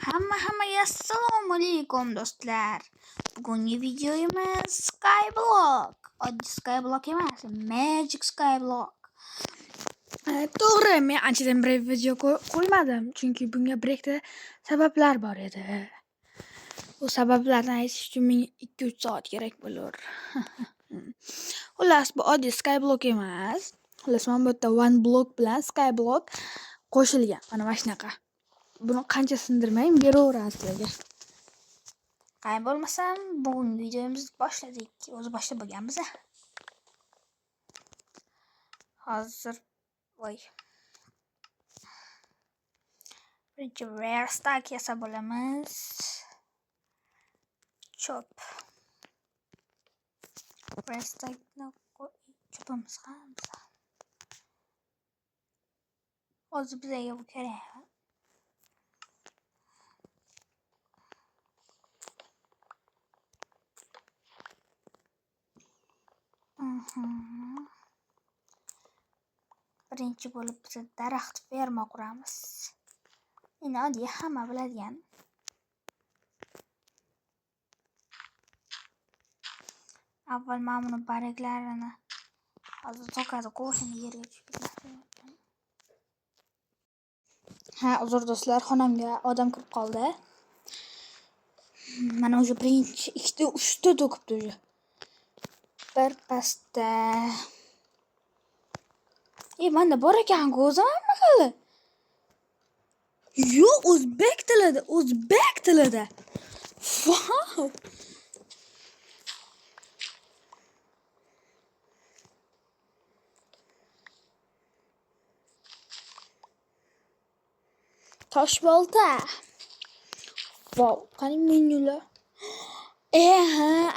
Hammaga assalomu alaykum do'stlar. Bugungi videomiz Skyblock. Oddiy Skyblock emas, Magic Skyblock. To'g'ri, men anchadan beri video qo'ymadim, chunki bunga birekda sabablar bor edi. Bu sabablarni aytish uchun menga 2-3 soat kerak bo'lur. Xullas, bu oddiy Skyblock emas. Xullas, mana bu yerda one block bilan Skyblock qo'shilgan. Mana shunaqa. Buni qancha sindirmang beraveradi sizlarga. Qay bo'lmasam, bugungi videomizni boshladik. O'zi boshlab bo'lganmiz. Hozir birinchi rare stack yasab olamiz. Chop. Rare stackni chopamiz ham. Hozir bizga bu kerak. Birinchi bo'lib biz daraxt ferma quramiz. Endi oddiy hamma biladigan. Avval mana buni baraklarini hozir to'kadi qo'shini yerga tushib ketadi. Uzr do'stlar, xonamga odam kirib qoldi. Mana o'sha birinchi 2 3 ta to'kibdi o'sha. Bir pasta. Manda bor ekan-ku o'zim nima qildi? Yo'q, o'zbek tilida. Wow! Toshbolta. Wow, qani menyular.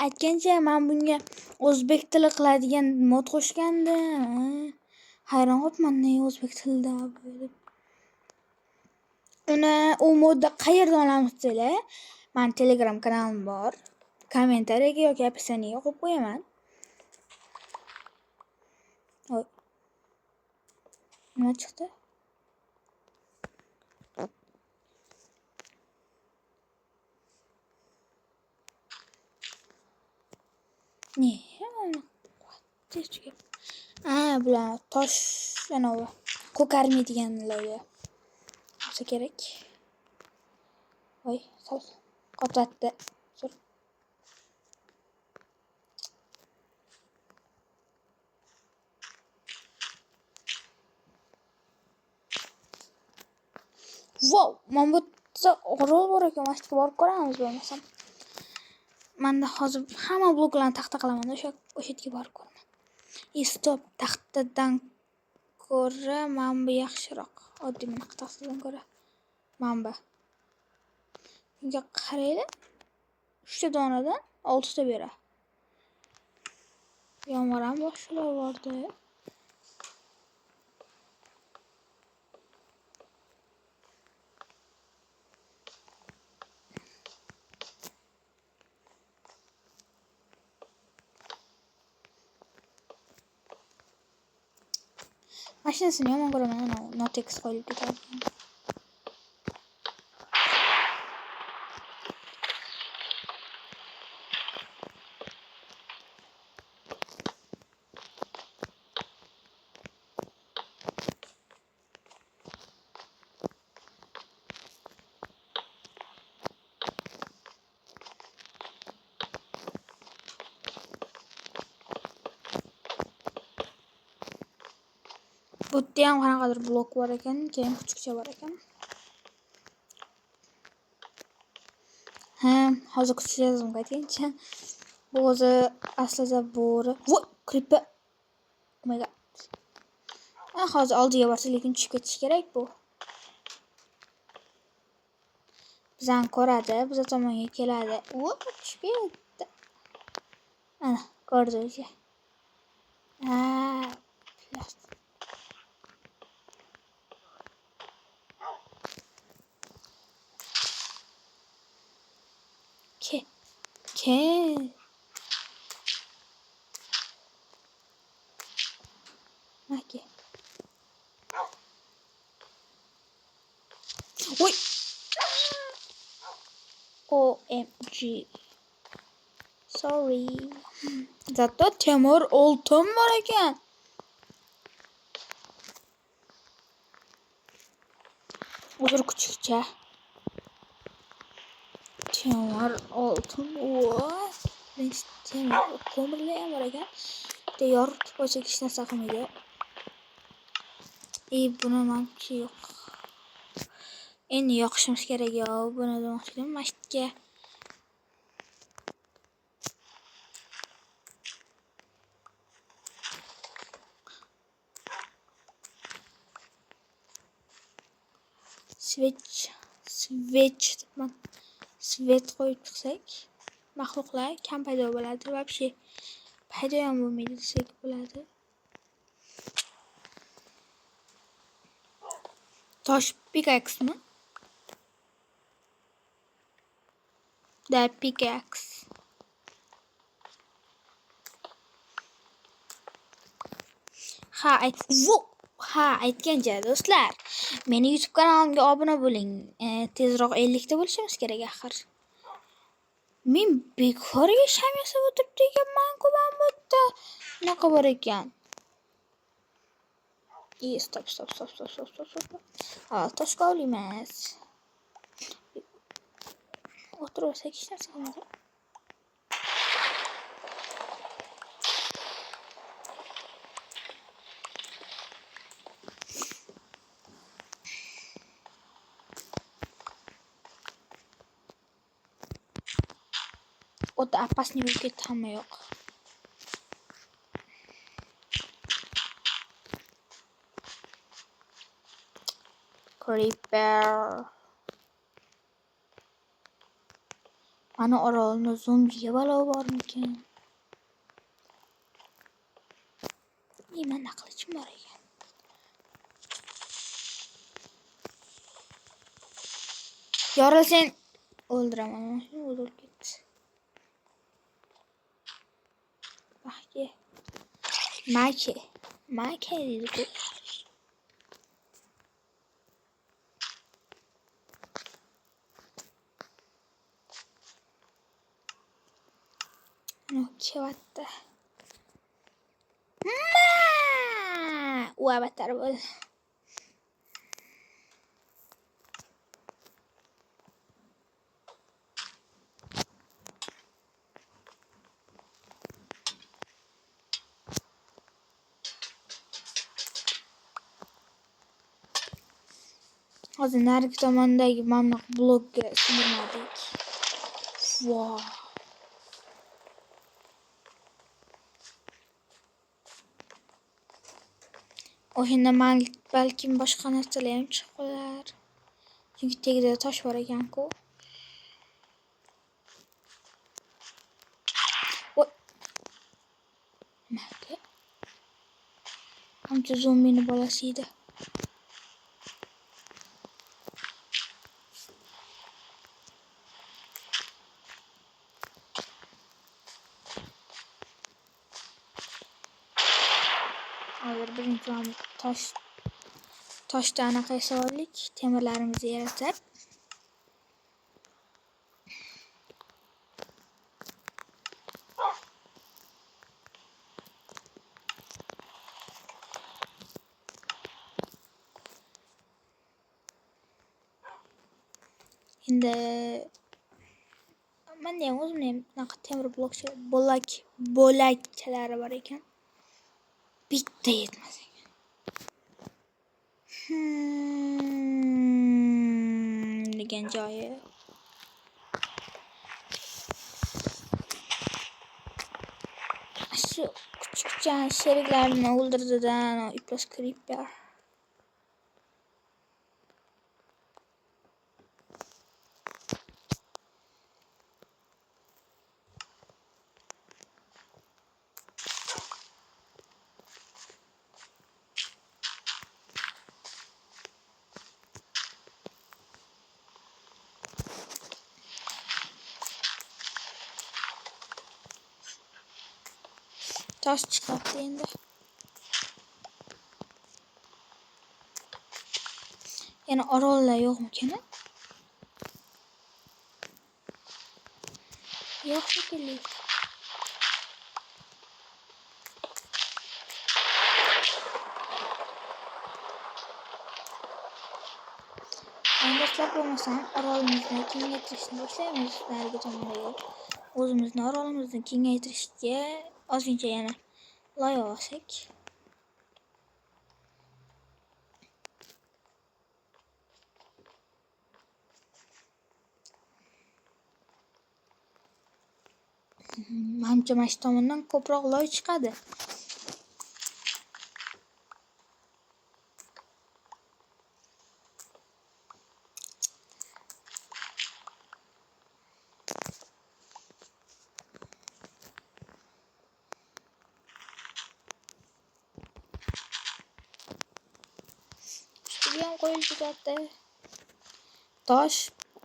Aytgancha men bunga o'zbek tili qiladigan mod qo'shgandim. Hayron qolibman, ne o'zbek tilida bo'lib. U modda qayerdan olamiz sizlar? Men Telegram kanalim bor. Kommentariyaga yoki описаниеga qo'yib qo'yaman. Nima chiqdi? Bular tosh anavi ko'karmaydiganlar bo'lsa kerak. Sal qotadi. Wow, men bu orol bor ekan, mana shu borib ko'ramiz bo'lmasam. Menda hozir hamma bloklarni taxta qilaman, o'sha yerga borib ko'raman. Stop, taxtadan ko'ra mana bu yaxshiroq. Oddiy bunaqa taxtadan ko'ra. Mana bu. Bunga qaranglar. 3 ta donadan 6 ta beradi. Yomg'ir ham boshlar bordi. Mashinasini yomon ko'raman, Notex qo'yib ketadi. Bu yerda ham qanaqadir blok bor ekan, keyin kuchukcha bor ekan. Hozir kuchukcha yozim aytgancha. Bu o'zi aslida bo'ri. Voy, creeper. Oh my god. Hozir oldiga borsa, lekin tushib ketish kerak bu. Bizdan ko'radi, biz tomonga keladi. Tushib ketdi. Ana, ko'rdi o'zi. Ke. Okey. Oy. OMG. Sorry. Zato temir oltin bor ekan. Uzr kuchukcha. Temir oltin. Voy. Birinchi temir ko'mirlar ham bor ekan. Bitta yoritib qo'ysak hech narsa qilmaydi. Buni manki yo'q. Endi yoqishimiz kerak yo. Buni demoqchidim. Mashitga. Svet qo'yib chiqsak, mahluqlar kam paydo bo'ladi. Вообще paydo ham bo'lmaydi desak bo'ladi. Tosh pickaxe-mi? The pickaxe. Ha, aytgancha do'stlar, meni YouTube kanalimga obuna bo'ling. Tezroq 50 ta bo'lishimiz kerak axir. Men bekorga sham yasab o'tiribdi ekanman-ku men bu yerda. Bunaqa bor ekan. Stop. Ha, toshga olamiz. O'tirsak hech narsa qilmaydi. O'ta опасный bo'lib ketdi, hamma yoq. Creeper. Mana orolni zombiga balo bormikan? Menda qilichim bor ekan. Yorilsen o'ldiraman. O'ldirib ketdi. Make deydi. Kevatta. Battar bo'ldi. Hozir narigi tomondagi mana blokga sindirmadik. Wow. O'shanda balkim boshqa narsalar ham chiqib qolar. Chunki tagida tosh bor ekan-ku. Mayli. Ancha zombini bolasi edi. Hozir birinchi toshdan anaqa yasadik, temirlarimizni yaratib. Endi menda ham o'zimning anaqa temir bo'lakchalari bor ekan. Bitta yetmas ekan. Degan joyi. Shu kuchukcha sheriklarini o'ldirdidan iplos creeper. Tosh chiqadi endi. Yana orollar yo'qmikan? Yo'q shekilli. Do'stlar bo'lmasam, orolimizni kengaytirishni boshlaymiz. Narigi tomondagi o'zimizni orolimizni kengaytirishga ozgincha yana loyiha olsak. Manimcha mana shu tomondan ko'proq loy chiqadi. Ustiga ham qo'yilib ketadi. Tosh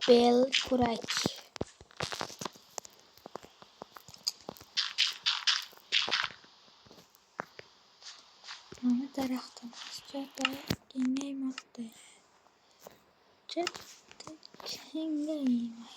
bel kurak. Mana daraxtimiz katta kengaymoqda. Katta kengaymayapti.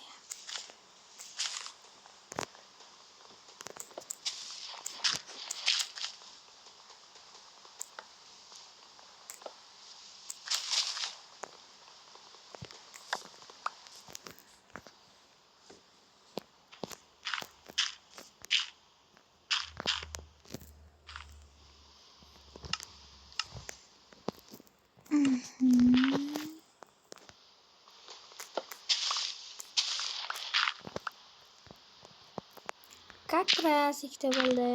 Как раз ikkita bo'ldi.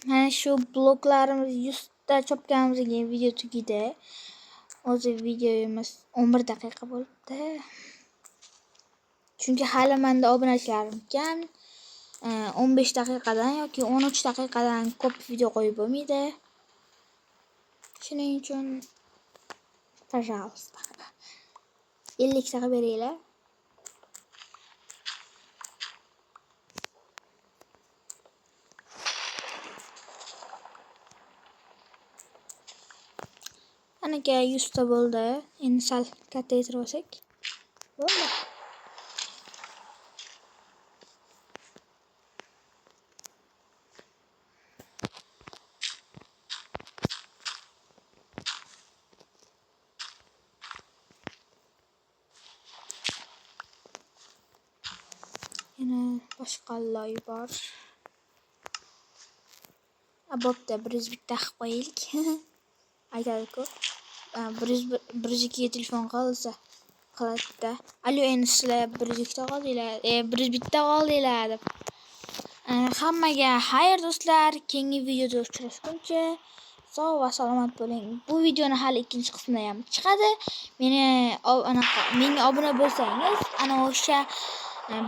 Mana shu bloklarimiz 100 ta chopganimizdan keyin video tugaydi. O'zi videomiz 11 daqiqa bo'libdi. Chunki hali menda obunachilarim kam. 15 daqiqadan yoki 13 daqiqadan ko'p video qo'yib bo'lmaydi. Shuning uchun пожалуйста 50 daqiqa beringlar. Anaga 100 ta bo'ldi. Endi sal kattaytirib olsak bo'ldi. Yana boshqa loy bor. Bo'pti, 101 qilib qo'yaylik. Aytadi-ku. 102 telefon qilsa qiladi-da. Alo, endi sizlar 102 ta qoldinglar, 101 ta qoldinglar deb. Hammaga xayr do'stlar. Keyingi videoda uchrashguncha sog' va salomat bo'ling. Bu videoni hali ikkinchi qismida ham chiqadi. Menga obuna bo'lsangiz, ana o'sha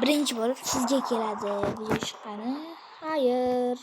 birinchi bo'lib sizga keladi video chiqqani. Xayr.